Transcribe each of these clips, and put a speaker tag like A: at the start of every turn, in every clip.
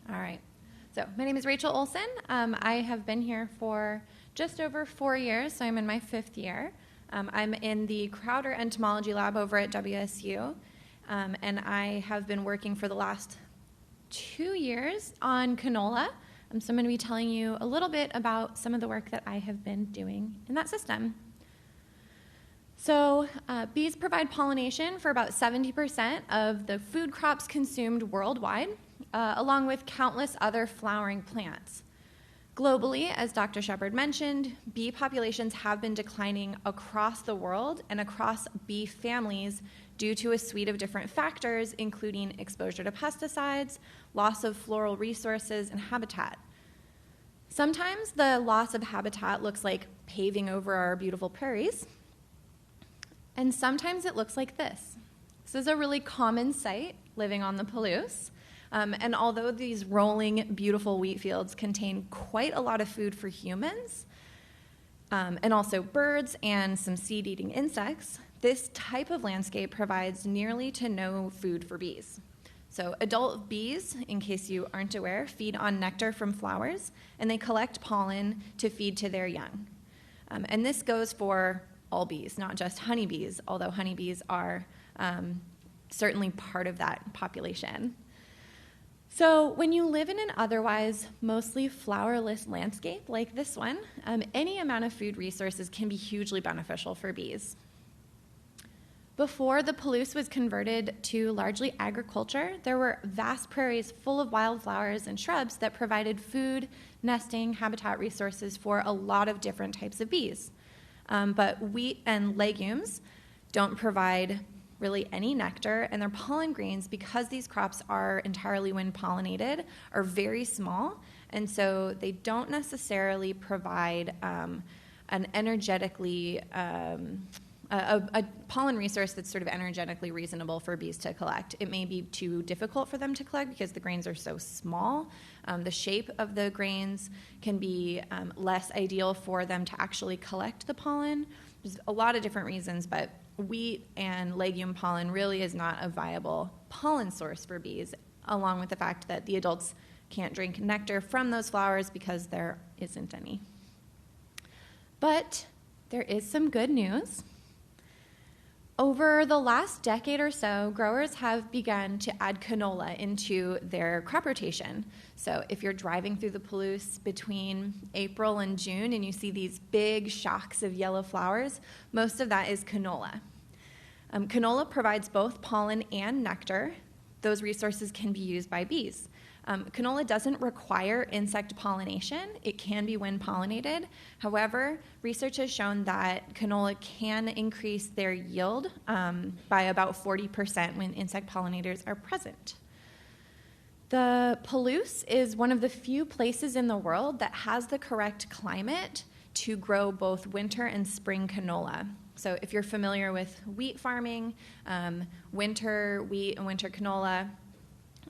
A: All right. So my name is Rachel Olsson. I have been here for just over 4 years, so I'm in my 5th year. I'm in the Crowder Entomology Lab over at WSU, and I have been working for the last 2 years on canola. So I'm going to be telling you a little bit about some of the work that I have been doing in that system. So bees provide pollination for about 70% of the food crops consumed worldwide, along with countless other flowering plants. Globally, as Dr. Shepard mentioned, bee populations have been declining across the world and across bee families due to a suite of different factors, including exposure to pesticides, loss of floral resources, and habitat. Sometimes the loss of habitat looks like paving over our beautiful prairies, and sometimes it looks like this. This is a really common sight living on the Palouse. And although these rolling, beautiful wheat fields contain quite a lot of food for humans, and also birds and some seed-eating insects, this type of landscape provides nearly to no food for bees. So adult bees, in case you aren't aware, feed on nectar from flowers, and they collect pollen to feed to their young. And this goes for all bees, not just honeybees, although honeybees are certainly part of that population. So when you live in an otherwise mostly flowerless landscape like this one, any amount of food resources can be hugely beneficial for bees. Before the Palouse was converted to largely agriculture, there were vast prairies full of wildflowers and shrubs that provided food, nesting, habitat resources for a lot of different types of bees. But wheat and legumes don't provide really any nectar, and their pollen grains, because these crops are entirely wind pollinated, are very small, and so they don't necessarily provide an energetically a pollen resource that's sort of energetically reasonable for bees to collect. It may be too difficult for them to collect because the grains are so small. The shape of the grains can be less ideal for them to actually collect the pollen. There's a lot of different reasons, but wheat and legume pollen really is not a viable pollen source for bees, along with the fact that the adults can't drink nectar from those flowers because there isn't any. But there is some good news. Over the last decade or so, growers have begun to add canola into their crop rotation. So if you're driving through the Palouse between April and June and you see these big shocks of yellow flowers, most of that is canola. Canola provides both pollen and nectar. Those resources can be used by bees. Canola doesn't require insect pollination. It can be wind pollinated. However, research has shown that canola can increase their yield by about 40% when insect pollinators are present. The Palouse is one of the few places in the world that has the correct climate to grow both winter and spring canola. So if you're familiar with wheat farming, winter wheat and winter canola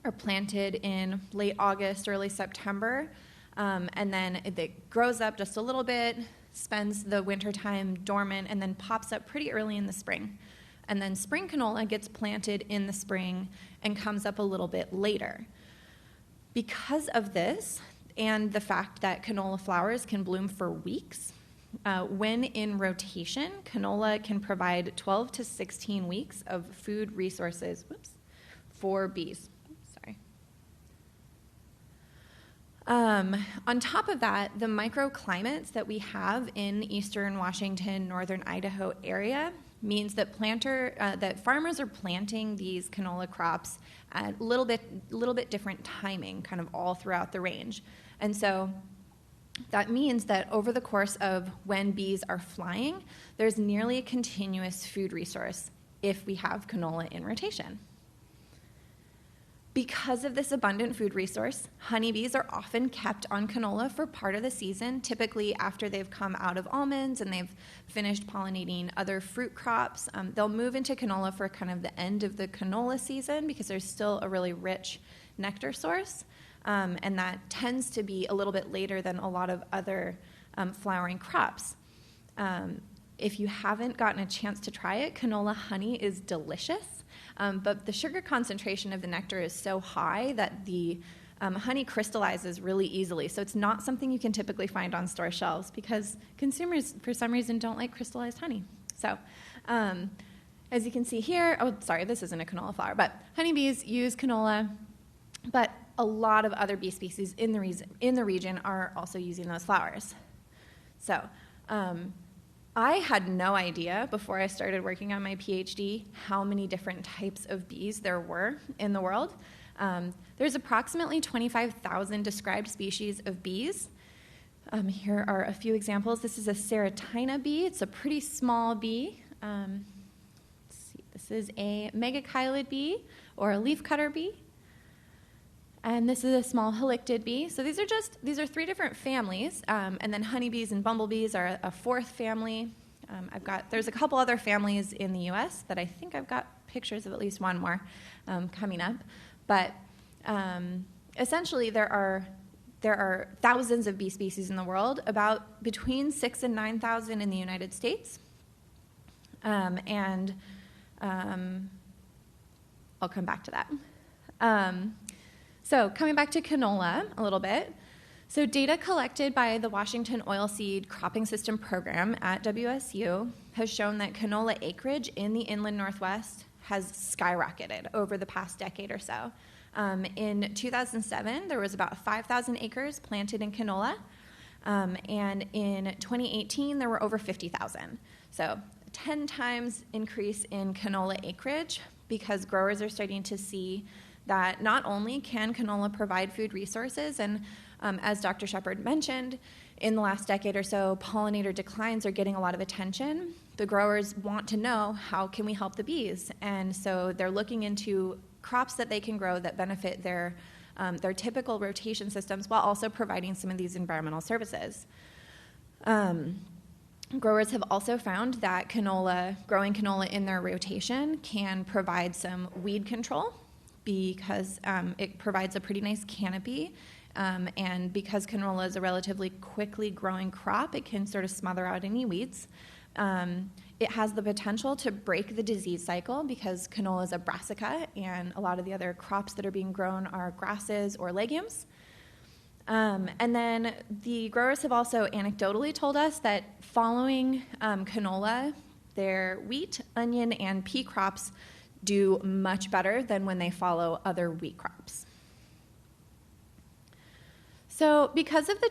A: are planted in late August, early September, and then it grows up just a little bit, spends the wintertime dormant, and then pops up pretty early in the spring. And then spring canola gets planted in the spring and comes up a little bit later. Because of this, and the fact that canola flowers can bloom for weeks, when in rotation, canola can provide 12 to 16 weeks of food resources for bees. On top of that, the microclimates that we have in eastern Washington, northern Idaho area means that farmers are planting these canola crops at a little bit different timing, kind of all throughout the range. And so that means that over the course of when bees are flying, there's nearly a continuous food resource if we have canola in rotation. Because of this abundant food resource, honeybees are often kept on canola for part of the season, typically after they've come out of almonds and they've finished pollinating other fruit crops. They'll move into canola for kind of the end of the canola season because there's still a really rich nectar source, and that tends to be a little bit later than a lot of other flowering crops. If you haven't gotten a chance to try it, canola honey is delicious. But the sugar concentration of the nectar is so high that the honey crystallizes really easily, so it's not something you can typically find on store shelves because consumers, for some reason, don't like crystallized honey. So as you can see here, oh, sorry, this isn't a canola flower, but honeybees use canola, but a lot of other bee species in the region are also using those flowers. So I had no idea before I started working on my PhD how many different types of bees there were in the world. There's approximately 25,000 described species of bees. Here are a few examples. This is a Ceratina bee. It's a pretty small bee. Let's see. This is a megachilid bee or a leafcutter bee. And this is a small halictid bee. So these are three different families. And then honeybees and bumblebees are a fourth family. There's a couple other families in the US that I think I've got pictures of at least one more coming up. But essentially there are thousands of bee species in the world, about between 6,000 and 9,000 in the United States. I'll come back to that. So coming back to canola a little bit. So data collected by the Washington Oilseed Cropping System Program at WSU has shown that canola acreage in the inland Northwest has skyrocketed over the past decade or so. In 2007, there was about 5,000 acres planted in canola, and in 2018, there were over 50,000. So 10 times increase in canola acreage because growers are starting to see that not only can canola provide food resources, and as Dr. Shepard mentioned, in the last decade or so, pollinator declines are getting a lot of attention. The growers want to know, how can we help the bees? And so they're looking into crops that they can grow that benefit their typical rotation systems while also providing some of these environmental services. Growers have also found that growing canola in their rotation can provide some weed control because it provides a pretty nice canopy, and because canola is a relatively quickly growing crop, it can sort of smother out any weeds. It has the potential to break the disease cycle because canola is a brassica, and a lot of the other crops that are being grown are grasses or legumes. And then the growers have also anecdotally told us that following canola, their wheat, onion, and pea crops do much better than when they follow other wheat crops. So because of the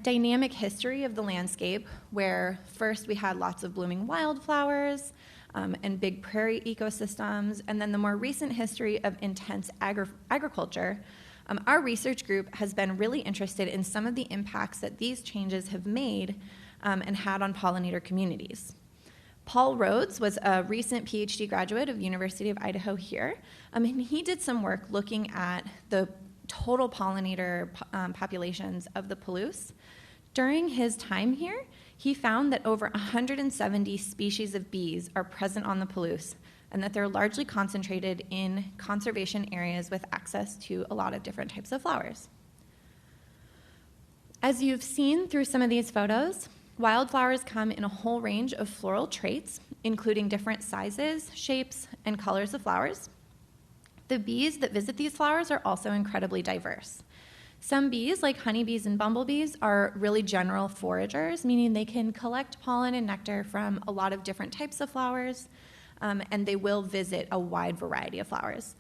A: dynamic history of the landscape, where first we had lots of blooming wildflowers and big prairie ecosystems, and then the more recent history of intense agriculture, our research group has been really interested in some of the impacts that these changes have made and had on pollinator communities. Paul Rhoads was a recent PhD graduate of the University of Idaho here, and he did some work looking at the total pollinator populations of the Palouse. During his time here, he found that over 170 species of bees are present on the Palouse, and that they're largely concentrated in conservation areas with access to a lot of different types of flowers. As you've seen through some of these photos, wildflowers come in a whole range of floral traits, including different sizes, shapes, and colors of flowers. The bees that visit these flowers are also incredibly diverse. Some bees, like honeybees and bumblebees, are really general foragers, meaning they can collect pollen and nectar from a lot of different types of flowers, and they will visit a wide variety of flowers.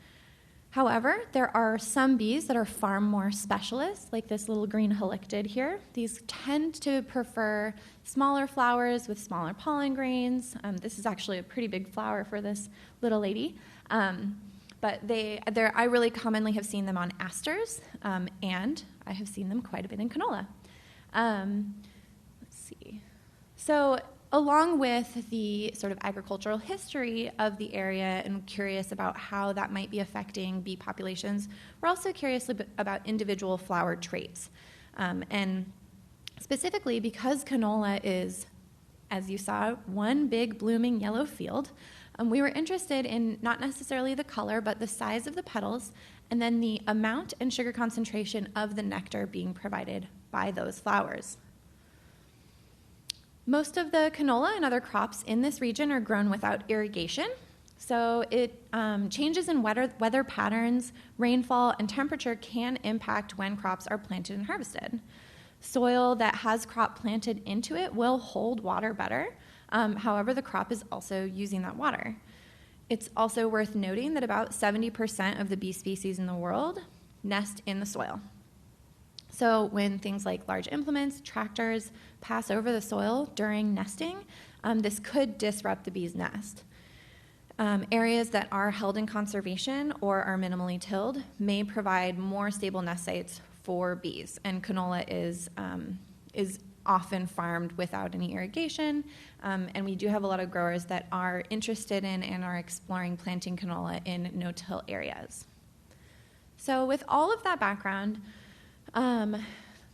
A: However, there are some bees that are far more specialists, like this little green halictid here. These tend to prefer smaller flowers with smaller pollen grains. This is actually a pretty big flower for this little lady. But I really commonly have seen them on asters, and I have seen them quite a bit in canola. Let's see. So along with the sort of agricultural history of the area and curious about how that might be affecting bee populations, we're also curious about individual flower traits. And specifically because canola is, as you saw, one big blooming yellow field, we were interested in not necessarily the color, but the size of the petals, and then the amount and sugar concentration of the nectar being provided by those flowers. Most of the canola and other crops in this region are grown without irrigation. So changes in weather patterns, rainfall, and temperature can impact when crops are planted and harvested. Soil that has crop planted into it will hold water better. However, the crop is also using that water. It's also worth noting that about 70% of the bee species in the world nest in the soil. So when things like large implements, tractors, pass over the soil during nesting, this could disrupt the bee's nest. Areas that are held in conservation or are minimally tilled may provide more stable nest sites for bees, and canola is often farmed without any irrigation, and we do have a lot of growers that are interested in and are exploring planting canola in no-till areas. So with all of that background,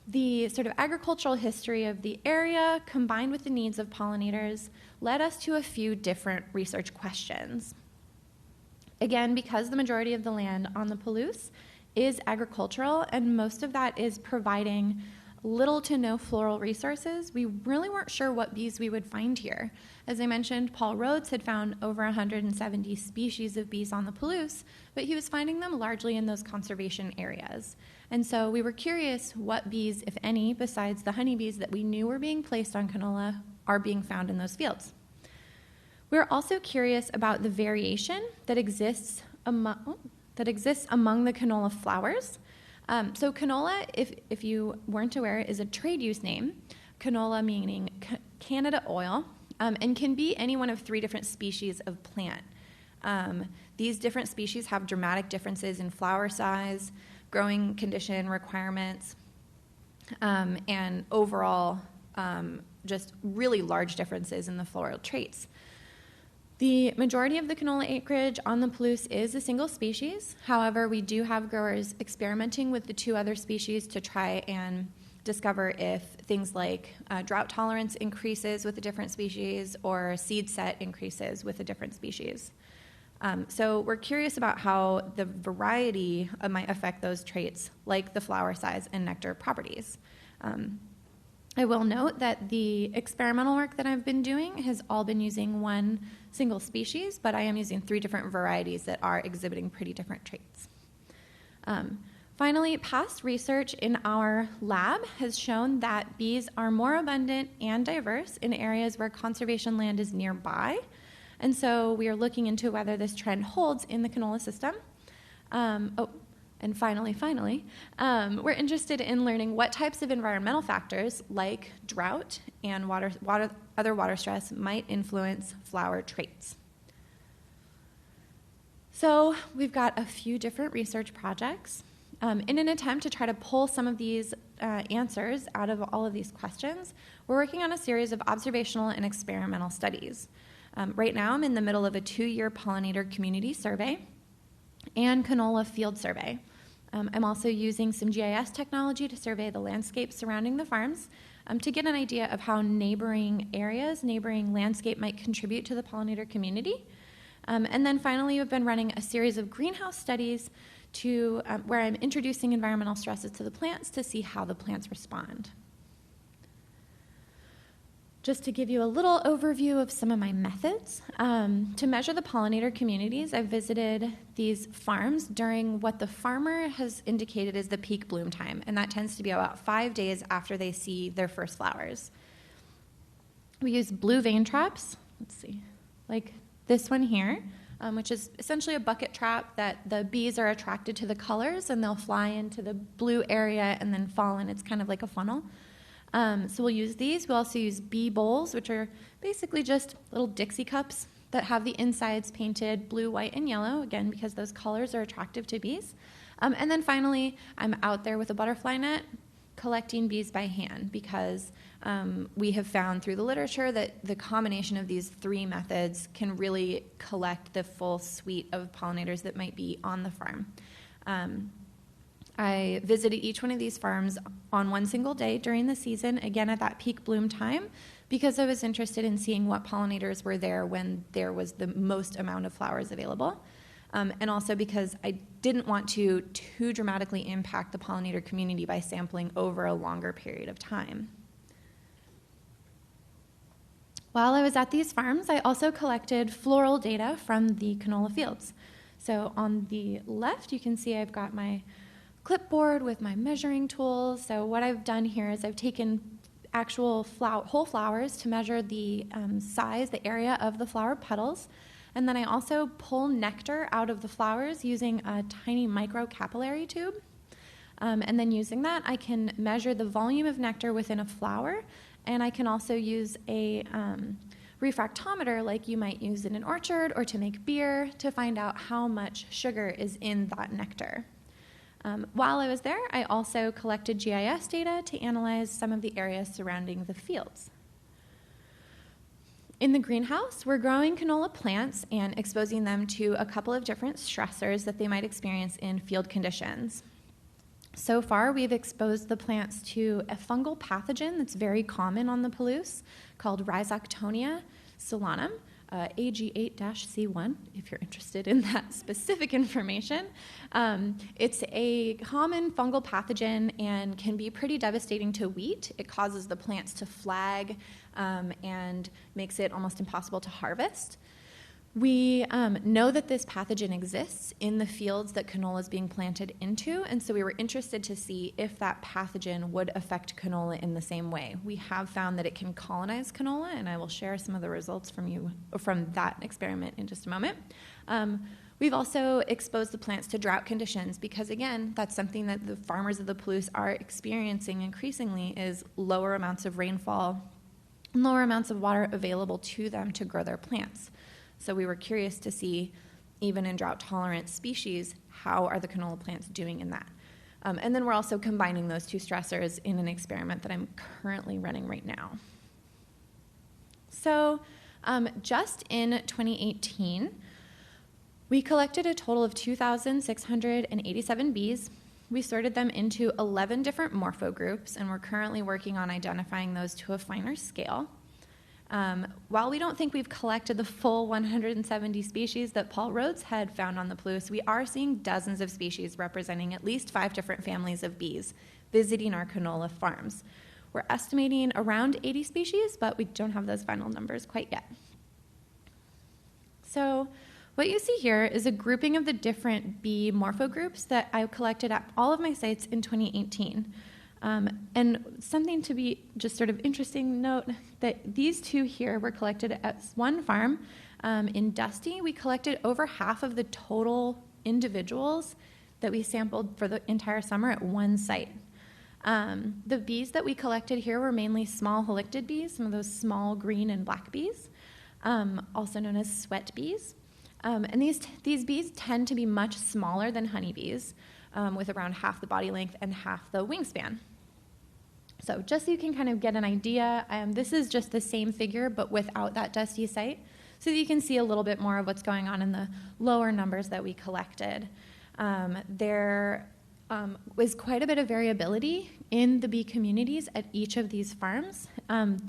A: the sort of agricultural history of the area combined with the needs of pollinators led us to a few different research questions. Again, because the majority of the land on the Palouse is agricultural and most of that is providing little to no floral resources, we really weren't sure what bees we would find here. As I mentioned, Paul Rhoads had found over 170 species of bees on the Palouse, but he was finding them largely in those conservation areas. And so we were curious what bees, if any, besides the honeybees that we knew were being placed on canola, are being found in those fields. We're also curious about the variation that exists among the canola flowers. So canola, if you weren't aware, is a trade use name, canola meaning Canada oil, and can be any one of 3 different species of plant. These different species have dramatic differences in flower size, growing condition requirements, and overall just really large differences in the floral traits. The majority of the canola acreage on the Palouse is a single species. However, we do have growers experimenting with the 2 other species to try and discover if things like drought tolerance increases with a different species or seed set increases with a different species. So we're curious about how the variety might affect those traits, like the flower size and nectar properties. I will note that the experimental work that I've been doing has all been using one single species, but I am using 3 different varieties that are exhibiting pretty different traits. Finally, past research in our lab has shown that bees are more abundant and diverse in areas where conservation land is nearby, and so we are looking into whether this trend holds in the canola system. And finally, we're interested in learning what types of environmental factors like drought and other water stress might influence flower traits. So we've got a few different research projects. In an attempt to try to pull some of these answers out of all of these questions, we're working on a series of observational and experimental studies. Right now, I'm in the middle of a 2-year pollinator community survey and canola field survey. I'm also using some GIS technology to survey the landscape surrounding the farms to get an idea of how neighboring landscape might contribute to the pollinator community. And then finally, we've been running a series of greenhouse studies where I'm introducing environmental stresses to the plants to see how the plants respond. Just to give you a little overview of some of my methods, to measure the pollinator communities, I've visited these farms during what the farmer has indicated is the peak bloom time, and that tends to be about 5 days after they see their first flowers. We use blue vein traps, like this one here, which is essentially a bucket trap that the bees are attracted to the colors, and they'll fly into the blue area and then fall in. It's kind of like a funnel. So we'll use these. We'll also use bee bowls, which are basically just little Dixie cups that have the insides painted blue, white, and yellow, again, because those colors are attractive to bees. And then finally, I'm out there with a butterfly net collecting bees by hand because we have found through the literature that the combination of these 3 methods can really collect the full suite of pollinators that might be on the farm. I visited each one of these farms on one single day during the season, again at that peak bloom time, because I was interested in seeing what pollinators were there when there was the most amount of flowers available, and also because I didn't want to too dramatically impact the pollinator community by sampling over a longer period of time. While I was at these farms, I also collected floral data from the canola fields. So on the left, you can see I've got my clipboard with my measuring tools. So what I've done here is I've taken actual whole flowers to measure the size, the area of the flower petals. And then I also pull nectar out of the flowers using a tiny microcapillary tube. And then using that, I can measure the volume of nectar within a flower. And I can also use a refractometer like you might use in an orchard or to make beer to find out how much sugar is in that nectar. While I was there, I also collected GIS data to analyze some of the areas surrounding the fields. In the greenhouse, we're growing canola plants and exposing them to a couple of different stressors that they might experience in field conditions. So far, we've exposed the plants to a fungal pathogen that's very common on the Palouse called Rhizoctonia solanum, AG8-C1, if you're interested in that specific information. It's a common fungal pathogen and can be pretty devastating to wheat. It causes the plants to flag and makes it almost impossible to harvest. We know that this pathogen exists in the fields that canola is being planted into, and so we were interested to see if that pathogen would affect canola in the same way. We have found that it can colonize canola, and I will share some of the results from that experiment in just a moment. We've also exposed the plants to drought conditions because, again, that's something that the farmers of the Palouse are experiencing increasingly is lower amounts of rainfall and lower amounts of water available to them to grow their plants. So we were curious to see, even in drought-tolerant species, how are the canola plants doing in that? And then we're also combining those two stressors in an experiment that I'm currently running right now. So just in 2018, we collected a total of 2,687 bees. We sorted them into 11 different morphogroups, and we're currently working on identifying those to a finer scale. While we don't think we've collected the full 170 species that Paul Rhoads had found on the Palouse, we are seeing dozens of species representing at least 5 different families of bees visiting our canola farms. We're estimating around 80 species, but we don't have those final numbers quite yet. So what you see here is a grouping of the different bee morphogroups that I collected at all of my sites in 2018. And something to be just sort of interesting note that these two here were collected at one farm. In Dusty, we collected over half of the total individuals that we sampled for the entire summer at one site. The bees that we collected here were mainly small halictid bees, some of those small green and black bees, also known as sweat bees. And these bees tend to be much smaller than honeybees, with around half the body length and half the wingspan. So just so you can kind of get an idea, this is just the same figure but without that Dusty site, so that you can see a little bit more of what's going on in the lower numbers that we collected. There was quite a bit of variability in the bee communities at each of these farms.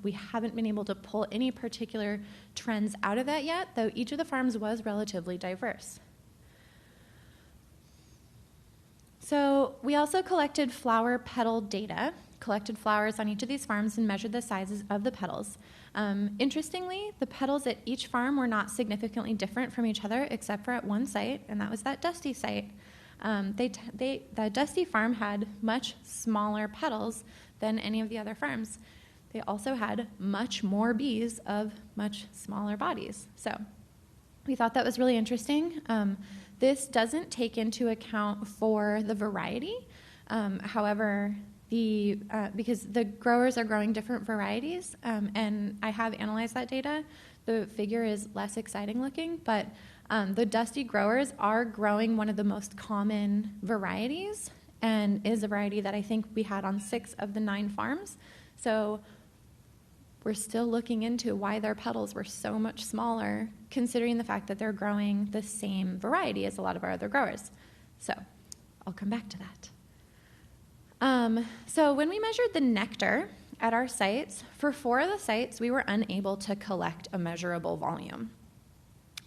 A: We haven't been able to pull any particular trends out of that yet, though each of the farms was relatively diverse. So we also collected flower petal data, collected flowers on each of these farms and measured the sizes of the petals. Interestingly, the petals at each farm were not significantly different from each other except for at one site, and that was that Dusty site. The Dusty farm had much smaller petals than any of the other farms. They also had much more bees of much smaller bodies. So we thought that was really interesting. This doesn't take into account for the variety. However, because the growers are growing different varieties, and I have analyzed that data, the figure is less exciting looking, but the Dusty growers are growing one of the most common varieties, and is a variety that I think we had on 6 of the 9 farms. So we're still looking into why their petals were so much smaller, considering the fact that they're growing the same variety as a lot of our other growers. So I'll come back to that. So when we measured the nectar at our sites, for 4 of the sites, we were unable to collect a measurable volume.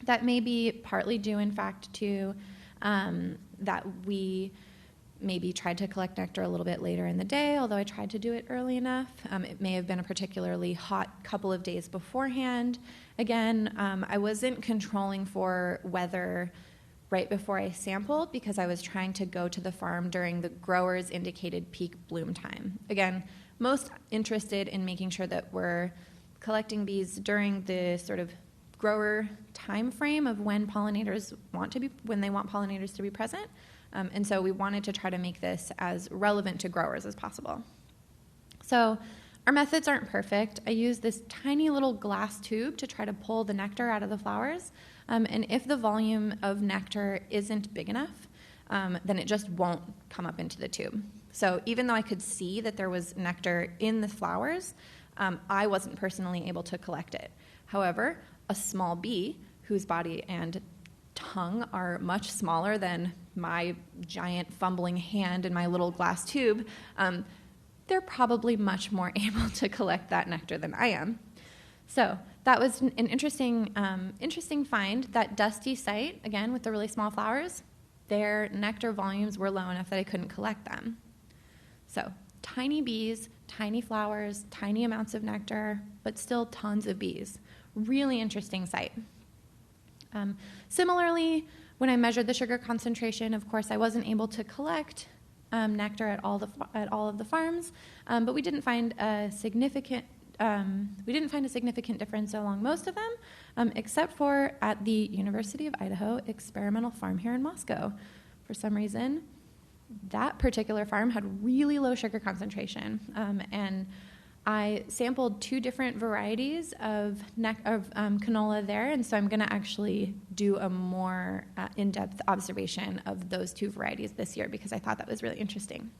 A: That may be partly due, in fact, to that we maybe tried to collect nectar a little bit later in the day, although I tried to do it early enough. It may have been a particularly hot couple of days beforehand. Again, I wasn't controlling for weather right before I sampled because I was trying to go to the farm during the grower's indicated peak bloom time. Again, most interested in making sure that we're collecting bees during the sort of grower time frame of when pollinators when they want pollinators to be present. And so we wanted to try to make this as relevant to growers as possible. So our methods aren't perfect. I use this tiny little glass tube to try to pull the nectar out of the flowers. And if the volume of nectar isn't big enough, then it just won't come up into the tube. So even though I could see that there was nectar in the flowers, I wasn't personally able to collect it. However, a small bee whose body and tongue are much smaller than my giant fumbling hand in my little glass tube, they're probably much more able to collect that nectar than I am. So that was an interesting find. That dusty site, again, with the really small flowers, their nectar volumes were low enough that I couldn't collect them. So tiny bees, tiny flowers, tiny amounts of nectar, but still tons of bees. Really interesting site. Similarly, when I measured the sugar concentration, of course, I wasn't able to collect nectar at all of the farms, but we didn't find a significant difference along most of them, except for at the University of Idaho experimental farm here in Moscow. For some reason, that particular farm had really low sugar concentration, and I sampled 2 different varieties of canola there, and so I'm going to actually do a more in-depth observation of those 2 varieties this year because I thought that was really interesting.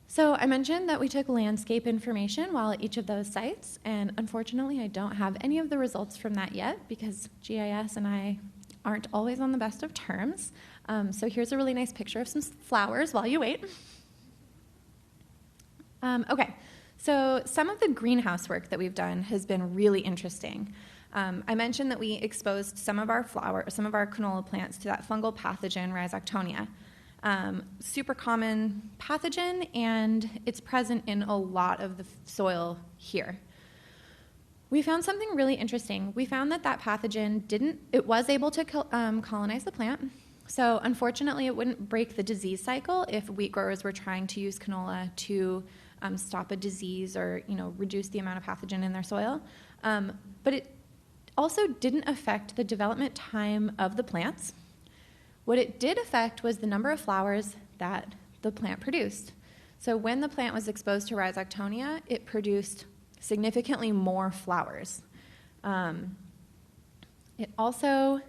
A: So I mentioned that we took landscape information while at each of those sites, and unfortunately I don't have any of the results from that yet because GIS and I aren't always on the best of terms. So here's a really nice picture of some flowers while you wait. Okay, so some of the greenhouse work that we've done has been really interesting. I mentioned that we exposed some of our canola plants to that fungal pathogen, Rhizoctonia. Super common pathogen, and it's present in a lot of the soil here. We found something really interesting. We found that pathogen was able to colonize the plant. So unfortunately, it wouldn't break the disease cycle if wheat growers were trying to use canola to stop a disease or reduce the amount of pathogen in their soil. But it also didn't affect the development time of the plants. What it did affect was the number of flowers that the plant produced. So when the plant was exposed to Rhizoctonia, it produced significantly more flowers. It also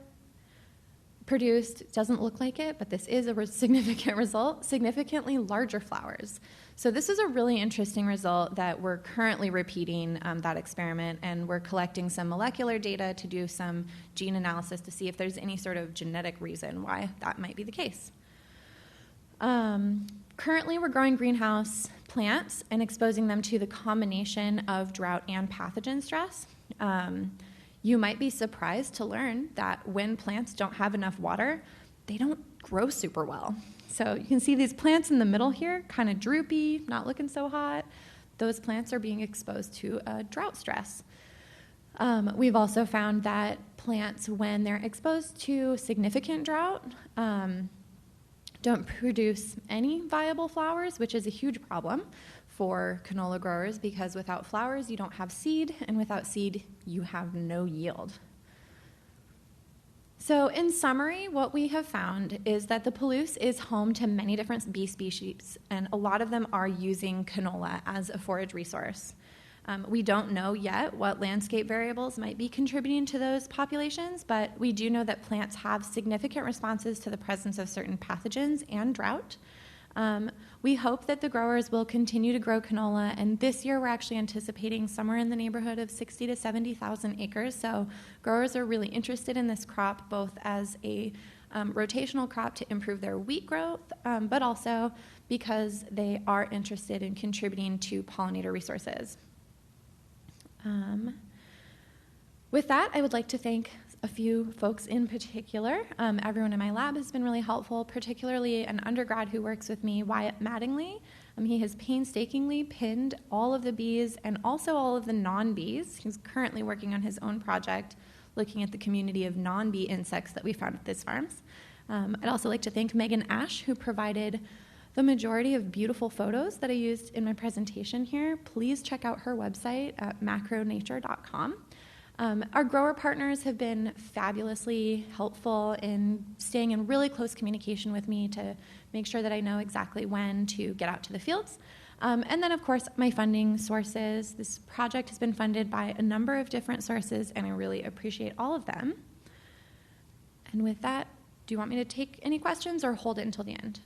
A: produced, doesn't look like it, but this is a significant result, significantly larger flowers. So this is a really interesting result that we're currently repeating that experiment, and we're collecting some molecular data to do some gene analysis to see if there's any sort of genetic reason why that might be the case. Currently, we're growing greenhouse plants and exposing them to the combination of drought and pathogen stress. You might be surprised to learn that when plants don't have enough water, they don't grow super well. So you can see these plants in the middle here, kind of droopy, not looking so hot. Those plants are being exposed to drought stress. We've also found that plants, when they're exposed to significant drought, don't produce any viable flowers, which is a huge problem for canola growers because without flowers, you don't have seed, and without seed, you have no yield. So in summary, what we have found is that the Palouse is home to many different bee species, and a lot of them are using canola as a forage resource. We don't know yet what landscape variables might be contributing to those populations, but we do know that plants have significant responses to the presence of certain pathogens and drought. We hope that the growers will continue to grow canola, and this year we're actually anticipating somewhere in the neighborhood of 60 to 70,000 acres. So growers are really interested in this crop, both as a rotational crop to improve their wheat growth, but also because they are interested in contributing to pollinator resources. With that, I would like to thank a few folks in particular. Everyone in my lab has been really helpful, particularly an undergrad who works with me, Wyatt Mattingly. He has painstakingly pinned all of the bees and also all of the non-bees. He's currently working on his own project looking at the community of non-bee insects that we found at this farms. I'd also like to thank Megan Ash, who provided the majority of beautiful photos that I used in my presentation here. Please check out her website at macronature.com. Our grower partners have been fabulously helpful in staying in really close communication with me to make sure that I know exactly when to get out to the fields. And then, of course, my funding sources. This project has been funded by a number of different sources, and I really appreciate all of them. And with that, do you want me to take any questions or hold it until the end?